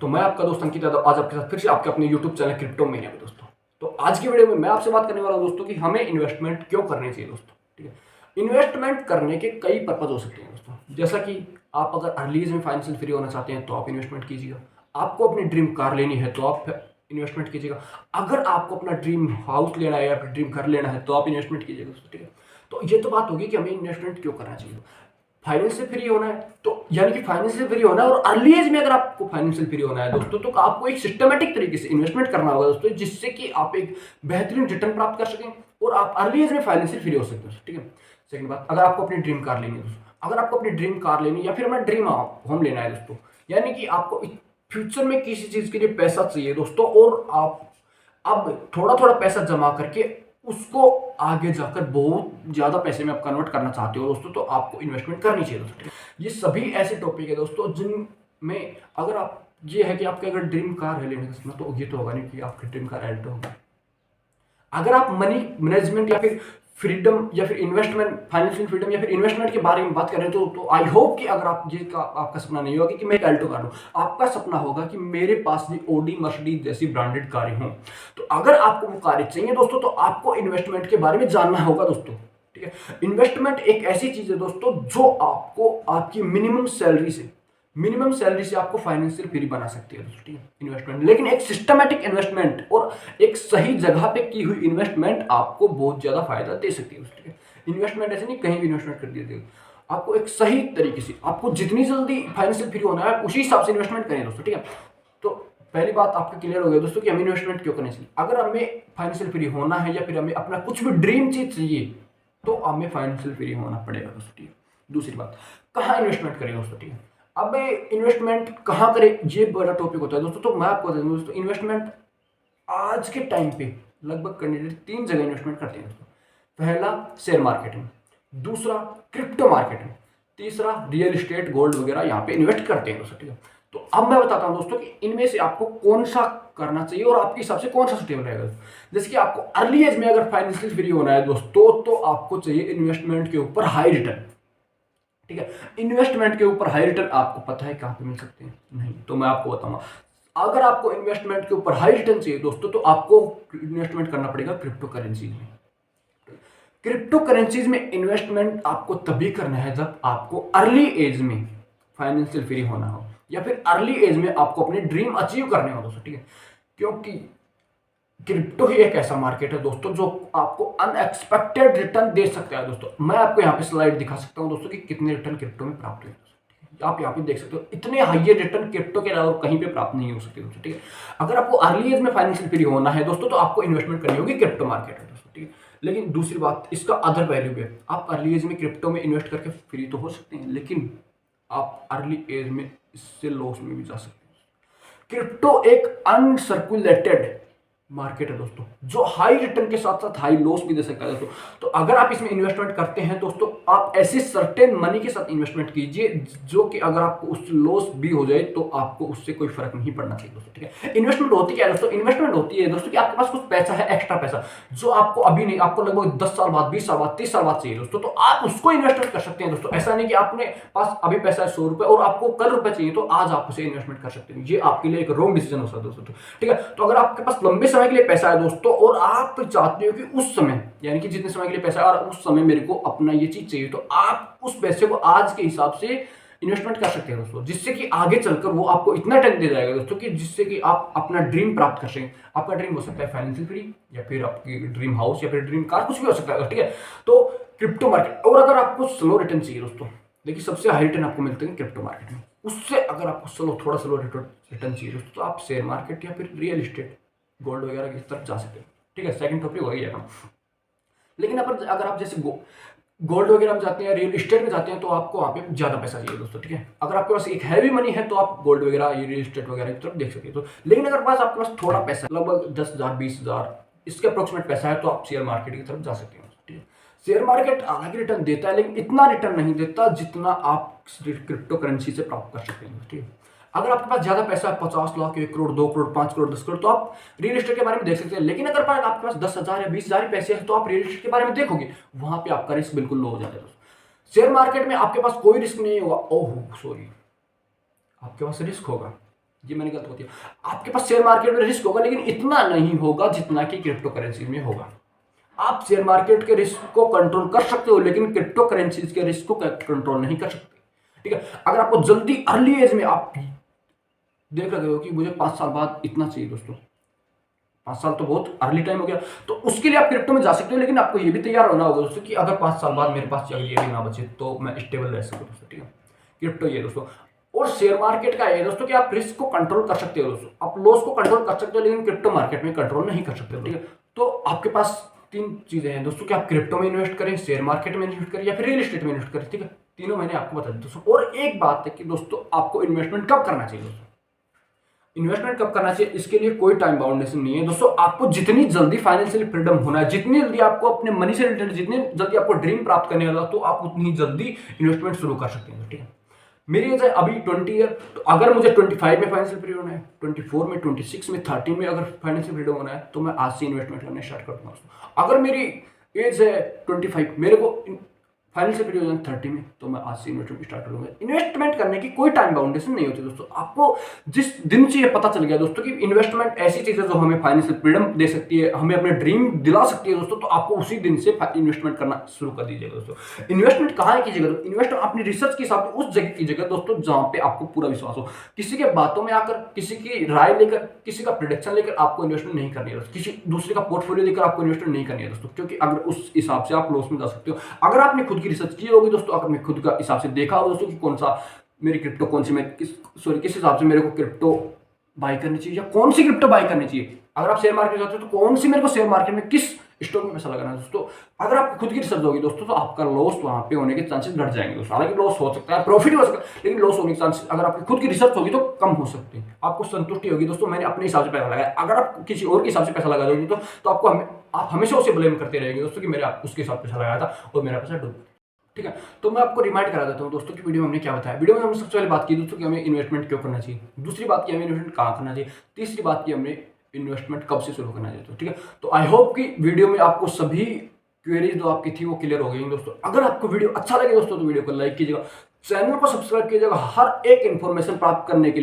तो मैं आपका दोस्त अंकित यादव आज आपके साथ फिर से आपके अपने यूट्यूब चैनल क्रिप्टो मेनिया में दोस्तों। तो आज की वीडियो में मैं आपसे बात करने वाला हूं दोस्तों कि हमें इन्वेस्टमेंट क्यों करनी चाहिए दोस्तों। ठीक है, इन्वेस्टमेंट करने के कई पर्पज हो सकते हैं दोस्तों। जैसा कि आप अगर अर्ली एज में फाइनेंशियल फ्री होना चाहते हैं तो आप इन्वेस्टमेंट कीजिएगा। आपको अपनी ड्रीम कार लेनी है तो आप इन्वेस्टमेंट कीजिएगा। अगर आपको अपना ड्रीम हाउस लेना है या फिर ड्रीम घर लेना है तो आप इन्वेस्टमेंट कीजिएगा दोस्तों। ठीक है, तो ये तो बात होगी कि हमें इन्वेस्टमेंट क्यों करना चाहिए। फाइनेंस से फ्री होना है तो यानी कि फाइनेंस से फ्री होना है, और अर्ली एज में अगर आपको फाइनेंशियल फ्री होना है दोस्तों तो आपको एक सिस्टमेटिक तरीके से इन्वेस्टमेंट करना होगा दोस्तों, जिससे कि आप एक बेहतरीन रिटर्न प्राप्त कर सकें और आप अर्ली एज में फाइनेंशियल फ्री हो सकते हैं। ठीक है, सेकंड बात, अगर आपको अपनी ड्रीम कार लेनी है दोस्तों, अगर आपको अपनी ड्रीम कार लेनी या फिर अपना ड्रीम होम लेना है दोस्तों, यानी कि आपको फ्यूचर में किसी चीज के लिए पैसा चाहिए दोस्तों और आप अब थोड़ा थोड़ा पैसा जमा करके उसको आगे जाकर बहुत ज्यादा पैसे में आप कन्वर्ट करना चाहते हो दोस्तों, तो आपको इन्वेस्टमेंट करनी चाहिए दोस्तों। ये सभी ऐसे टॉपिक है दोस्तों जिनमें अगर आप ये है कि आपके अगर ड्रीम कार है लेने का सपना, तो ये तो होगा नहीं कि आपकी ड्रीम कार एल्टो होगी। अगर आप मनी मैनेजमेंट या फिर फ्रीडम या फिर इन्वेस्टमेंट, फाइनेंशियल फ्रीडम या फिर इन्वेस्टमेंट के बारे में बात करें तो आई होप कि अगर आप ये आपका सपना नहीं होगा कि मैं एक अल्टो कार लूं, आपका सपना होगा कि मेरे पास भी ओडी मर्सिडीज जैसी ब्रांडेड कारें हों। तो अगर आपको वो कारें चाहिए दोस्तों तो आपको इन्वेस्टमेंट के बारे में जानना होगा दोस्तों। ठीक है, इन्वेस्टमेंट एक ऐसी चीज है दोस्तों जो आपको आपकी मिनिमम सैलरी से आपको फाइनेंशियल फ्री बना सकती है दोस्तों। ठीक है, इन्वेस्टमेंट, लेकिन एक सिस्टमैटिक इन्वेस्टमेंट और एक सही जगह पे की हुई इन्वेस्टमेंट आपको बहुत ज्यादा फायदा दे सकती है दोस्तों। ठीक है, इन्वेस्टमेंट ऐसे नहीं कहीं भी इन्वेस्टमेंट कर दिया, आपको एक सही तरीके से, आपको जितनी जल्दी फाइनेंशियल फ्री होना है उसी हिसाब से इन्वेस्टमेंट करें दोस्तों। ठीक है, तो पहली बात आपको क्लियर हो गया दोस्तों कि हमें इन्वेस्टमेंट क्यों करनी चाहिए। अगर हमें फाइनेंशियल फ्री होना है या फिर हमें अपना कुछ भी ड्रीम चीज चाहिए तो हमें फाइनेंशियल फ्री होना पड़ेगा दोस्तों। ठीक है, दूसरी बात, कहाँ इन्वेस्टमेंट करें दोस्तों। ठीक है, अब इन्वेस्टमेंट कहाँ करें ये बड़ा टॉपिक होता है दोस्तों। तो मैं आपको बता दूं दोस्तों, इन्वेस्टमेंट आज के टाइम पे लगभग कैंडिडेट 3 जगह इन्वेस्टमेंट करते हैं दोस्तों। पहला शेयर मार्केट में, दूसरा क्रिप्टो मार्केट में, तीसरा रियल एस्टेट, गोल्ड वगैरह यहाँ पे इन्वेस्ट करते हैं दोस्तों। ठीक है, तो अब मैं बताता हूँ दोस्तों कि इनमें से आपको कौन सा करना चाहिए और आपके हिसाब से कौन सा सुटेबल रहेगा। जैसे कि आपको अर्ली एज में अगर फाइनेंशियल फ्री होना है दोस्तों तो आपको चाहिए इन्वेस्टमेंट के ऊपर हाई रिटर्न। ठीक है, इन्वेस्टमेंट के ऊपर हाई रिटर्न आपको पता है कहां पे मिल सकते हैं? नहीं, तो मैं आपको बताऊंगा। अगर आपको इन्वेस्टमेंट के ऊपर हाई रिटर्न चाहिए दोस्तों तो आपको इन्वेस्टमेंट करना पड़ेगा क्रिप्टो करेंसीज में। क्रिप्टो करेंसीज में इन्वेस्टमेंट आपको तभी करना है जब आपको अर्ली एज में फाइनेंशियल फ्री होना हो या फिर अर्ली एज में आपको अपने ड्रीम अचीव करने हो दोस्तों। ठीक है, क्योंकि क्रिप्टो ही एक ऐसा मार्केट है दोस्तों जो आपको अनएक्सपेक्टेड रिटर्न दे सकता है दोस्तों। मैं आपको यहाँ पे स्लाइड दिखा सकता हूँ दोस्तों कि कितने रिटर्न क्रिप्टो में प्राप्त हुए। आप यहाँ पे देख सकते हो इतने हाई रिटर्न क्रिप्टो के अलावा कहीं पे प्राप्त नहीं हो सकते दोस्तों। ठीक है, अगर आपको अर्ली एज में फाइनेंशियल फ्री होना है दोस्तों तो आपको इन्वेस्टमेंट करनी होगी क्रिप्टो मार्केट में दोस्तों। ठीक है, लेकिन दूसरी बात, इसका अदर वैल्यू भी है। आप अर्ली एज में क्रिप्टो में इन्वेस्ट करके फ्री तो हो सकते हैं, लेकिन आप अर्ली एज में इससे लॉस में भी जा सकते हैं। क्रिप्टो एक अनसर्कुलेटेड मार्केट है दोस्तों जो हाई रिटर्न के साथ साथ हाई लॉस भी दे सकता है दोस्तों। तो अगर आप इसमें इन्वेस्टमेंट करते हैं दोस्तों, आप ऐसे सर्टेन मनी के साथ इन्वेस्टमेंट कीजिए जो कि अगर आपको उस लॉस भी हो जाए तो आपको उससे कोई फर्क नहीं पड़ना चाहिए दोस्तों। ठीक है, इन्वेस्टमेंट होती क्या है दोस्तों? इन्वेस्टमेंट होती है दोस्तों कि आपके पास कुछ पैसा है, एक्स्ट्रा पैसा जो आपको अभी नहीं, आपको लगभग 10 साल बाद, 20 साल बाद, 30 साल बाद चाहिए दोस्तों, तो आप उसको इन्वेस्टमेंट कर सकते हैं दोस्तों। ऐसा नहीं कि आपने पास अभी पैसा है 100 रुपए और आपको कल रुपए चाहिए तो आज आप उसे इन्वेस्टमेंट कर सकते हैं। ये आपके लिए एक रॉन्ग डिसीजन हो सकता है दोस्तों। ठीक है, तो अगर आपके पास लंबे समय के लिए पैसा है दोस्तों और आप चाहते हो कि उस समय, यानी कि जितने समय के लिए पैसा है और उस समय मेरे को अपना ये चीज चाहिए, तो आप उस पैसे को आज के हिसाब से इन्वेस्टमेंट कर सकते हैं दोस्तों, जिससे कि आगे चलकर वो आपको इतना टैक्स दे जाएगा दोस्तों कि जिससे कि आप अपना ड्रीम प्राप्त कर सकें। आपका ड्रीम हो सकता है फाइनेंशियल फ्री या फिर आपकी ड्रीम हाउस या फिर ड्रीम कार, कुछ भी हो सकता है। ठीक है, तो क्रिप्टो मार्केट, और अगर आपको स्लो रिटर्न चाहिए दोस्तों, देखिए सबसे हाई रिटर्न आपको मिलते हैं क्रिप्टो मार्केट में। उससे अगर आपको थोड़ा स्लो रिटर्न चाहिए दोस्तों तो आप शेयर मार्केट या फिर रियल एस्टेट, गोल्ड वगैरह की तरफ जा सकते हैं। ठीक है, सेकंड टॉपिक वही है। लेकिन अगर आप जैसे गोल्ड वगैरह में जाते हैं, रियल एस्टेट में जाते हैं तो आपको वहाँ पे ज्यादा पैसा चाहिए दोस्तों। ठीक है, अगर आपके पास एक हैवी मनी है तो आप गोल्ड वगैरह, रियल एस्टेट वगैरह की तरफ देख सकते हैं। तो लेकिन अगर पास आपके पास थोड़ा पैसा है, लगभग 10,000 20,000 इसके अप्रोक्सीमेट पैसा है, तो आप शेयर मार्केट की तरफ जा सकते हैं। ठीक है, शेयर मार्केट हालांकि रिटर्न देता है लेकिन इतना रिटर्न नहीं देता जितना आप क्रिप्टो करेंसी से प्राप्त कर सकते हैं। ठीक है, अगर आपके पास ज्यादा पैसा है, 50 लाख, 1 करोड़, 2 करोड़, 5 करोड़, 10 करोड़, तो आप रियल एस्टेट के बारे में देख सकते हैं। लेकिन अगर आपके पास 10,000 या 20,000 पैसे हैं तो आप रियल एस्टेट के बारे में देखोगे, वहां पे आपका रिस्क बिल्कुल लो हो जाता है दोस्तों। शेयर मार्केट में आपके पास कोई रिस्क नहीं होगा। ओह सॉरी, आपके पास रिस्क होगा ये मैंने गलत होती है। आपके पास शेयर मार्केट में रिस्क होगा, लेकिन इतना नहीं होगा जितना कि क्रिप्टो करेंसी में होगा। आप शेयर मार्केट के रिस्क को कंट्रोल कर सकते हो, लेकिन क्रिप्टो करेंसीज के रिस्क को कंट्रोल नहीं कर सकते। ठीक है, अगर आपको जल्दी अर्ली एज में, आप देख रहे हो कि मुझे 5 साल बाद इतना चाहिए दोस्तों, 5 साल तो बहुत अर्ली टाइम हो गया, तो उसके लिए आप क्रिप्टो में जा सकते हो, लेकिन आपको ये भी तैयार होना होगा दोस्तों कि अगर 5 साल बाद मेरे पास अगर ये भी ना बचे तो मैं स्टेबल रह सकूँ दोस्तों। ठीक है, क्रिप्टो ये दोस्तों। और शेयर मार्केट का ये दोस्तों कि आप रिस्क को कंट्रोल कर सकते हो दोस्तों, आप लॉस को कंट्रोल कर सकते हो, लेकिन क्रिप्टो मार्केट में कंट्रोल नहीं कर सकते। ठीक है, तो आपके पास 3 चीजें हैं दोस्तों कि आप क्रिप्टो में इन्वेस्ट करें, शेयर मार्केट में इन्वेस्ट करें, या फिर रियल एस्टेट में इन्वेस्ट करें। ठीक है, तीनों मैंने आपको बता दिया दोस्तों। और एक बात है कि दोस्तों आपको इन्वेस्टमेंट कब करना चाहिए दोस्तों, इन्वेस्टमेंट कब करना चाहिए, इसके लिए कोई टाइम बाउंडेशन नहीं है दोस्तों। आपको जितनी जल्दी फाइनेंशियल फ्रीडम होना है, जितनी जल्दी आपको अपने मनी से रिलेटेड, जितनी जल्दी आपको ड्रीम प्राप्त करने वाला, तो आप उतनी जल्दी इन्वेस्टमेंट शुरू कर सकते हैं। ठीक है, मेरी एज है अभी 20 ईयर, तो अगर मुझे 25 में फाइनेंशियल फ्रीडम होना है, 24 में, 26 में, 13 में अगर फाइनेंशियल फ्रीडम होना है, तो मैं आज से इन्वेस्टमेंट करना स्टार्ट कर दूंगा। अगर मेरी एज है 25, मेरे को फाइनेंशियल फ्रीडम हो 30 में, तो मैं आज से इन्वेस्टमेंट स्टार्ट करूंगा। इन्वेस्टमेंट करने की कोई टाइम बाउंडेशन नहीं होती दोस्तों। आपको जिस दिन से ये पता चल गया दोस्तों कि इन्वेस्टमेंट ऐसी चीज है जो हमें फाइनेंशियल फ्रीडम दे सकती है, हमें अपने ड्रीम दिला सकती है दोस्तों, तो आपको उसी दिन से इन्वेस्टमेंट करना शुरू कर दीजिएगा दोस्तों। इन्वेस्टमेंट कहाँ कीजिएगा, इन्वेस्टमेंट अपनी रिसर्च के हिसाब से उस जगह कीजिएगा दोस्तों जहां पे आपको पूरा विश्वास हो। किसी के बातों में आकर, किसी की राय लेकर, किसी का प्रेडिक्शन लेकर आपको इन्वेस्टमेंट नहीं करनी है दोस्तों। किसी दूसरे का पोर्टफोलियो लेकर आपको इन्वेस्टमेंट नहीं करनी है दोस्तों, क्योंकि अगर उस हिसाब से आप लॉस में जा सकते हो। अगर आपने खुद की रिसर्च की होगी दोस्तों, अगर मैं खुद का हिसाब से देखा हो दोस्तों कि कौन सा मेरी क्रिप्टो, कौन सी मैं किस हिसाब से मेरे को क्रिप्टो बाय करनी चाहिए, या कौन सी क्रिप्टो बाय करनी चाहिए। अगर आप शेयर मार्केट जाते हो तो कौन सी मेरे को शेयर मार्केट में किस स्टॉक में पैसा लगाना है दोस्तों। अगर आप खुद की रिसर्च होगी दोस्तों, तो आपका लॉस वहां पे होने के चांसेस घट जाएंगे दोस्तों। हालांकि लॉस हो सकता है, प्रॉफिट हो सकता है, लेकिन लॉस होने के चांसेस, अगर आपकी खुद की रिसर्च होगी तो कम हो सकते हैं। आपको संतुष्टि होगी दोस्तों, मैंने अपने हिसाब से पैसा लगाया। अगर आप किसी और के हिसाब से पैसा लगा दोगे तो आपको आप हमेशा उसे ब्लेम करते रहेंगे दोस्तों कि मेरे उसके साथ पैसा लगाया था और मेरा पैसा डूब। ठीक है, तो मैं आपको रिमाइंड करा देता हूँ दोस्तों कि वीडियो में हमने क्या बताया। वीडियो में हमने सबसे पहले बात की दोस्तों कि हमें इन्वेस्टमेंट क्यों करना चाहिए, दूसरी बात की हमें इन्वेस्टमेंट कहाँ करना चाहिए, तीसरी बात की हमने इन्वेस्टमेंट कब से शुरू करना चाहिए। ठीक है, तो आई होप कि वीडियो में आपको सभी क्वेरीज जो आपकी थी वो क्लियर हो गई दोस्तों। अगर आपको वीडियो अच्छा लगे दोस्तों, तो वीडियो को लाइक कीजिएगा, चैनल को सब्सक्राइब कीजिएगा हर एक इन्फॉर्मेशन प्राप्त करने के लिए।